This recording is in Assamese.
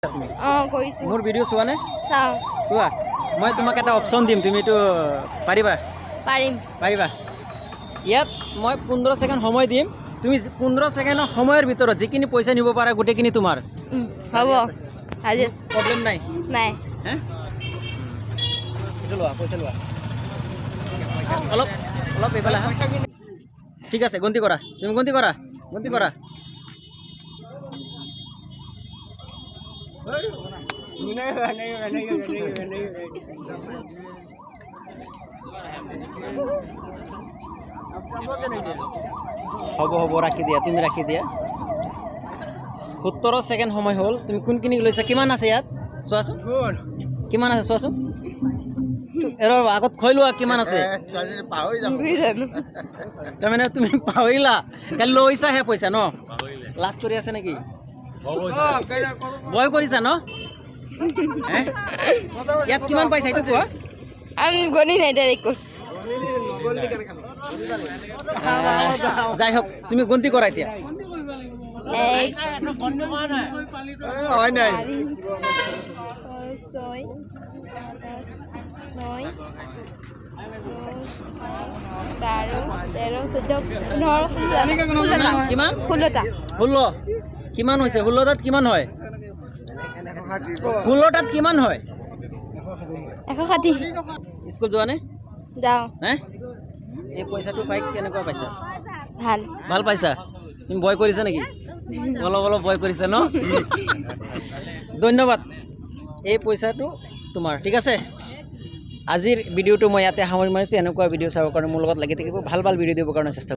কৰিছো মোৰ ভিডিঅ' চোৱা নে চাও চোৱা মই তোমাক এটা অপচন দিম তুমি এইটো পাৰিবা পাৰিম পাৰিবা ইয়াত মই 15 ছেকেণ্ড সময় দিম তুমি 15 ছেকেণ্ডৰ সময়ৰ ভিতৰত যিখিনি পইচা নিব পাৰা গোটেইখিনি তোমাৰ হ'ব আজি আছে প্ৰব্লেম নাই নাই হে এইটো লোৱা পইচা লোৱা অলপ অলপ এইফালে আহা ঠিক আছে গন্তি কৰা তুমি গন্তি কৰা হ'ব হ'ব ৰাখি দিয়া তুমি ৰাখি দিয়া 17 ছেকেণ্ড সময় হ'ল তুমি কোনখিনি লৈছা কিমান আছে ইয়াত চোৱাচোন কিমান আছে চোৱাচোন এৰ আগত খৈ লোৱা কিমান আছে তাৰমানে তুমি পাহৰিলা কালি লৈছাহে পইচা ন লাজ কৰি আছে নেকি ভয় কৰিছা ন ইয়াত কিমান পাইছা এইটো কোৱা আমি গণি নাই ডাইৰেক্ট কৰিছো যাই হোক তুমি গন্তি কৰা এতিয়া এক হয় নাই 16 কিমান হৈছে 16 তাত কিমান হয় 16 তাত কিমান হয় 160 স্কুল যোৱা নে যাও হে এই পইচাটো পাই কেনেকুৱা পাইছা ভাল ভাল পাইছা তুমি ভয় কৰিছা নেকি অলপ অলপ ভয় কৰিছা ন ধন্যবাদ এই পইচাটো তোমাৰ ঠিক আছে আজিৰ ভিডিঅ'টো মই ইয়াতে সামৰি মাৰিছোঁ এনেকুৱা ভিডিঅ' চাবৰ কাৰণে মোৰ লগত লাগি থাকিব ভাল ভাল ভিডিঅ' দিবৰ কাৰণে চেষ্টা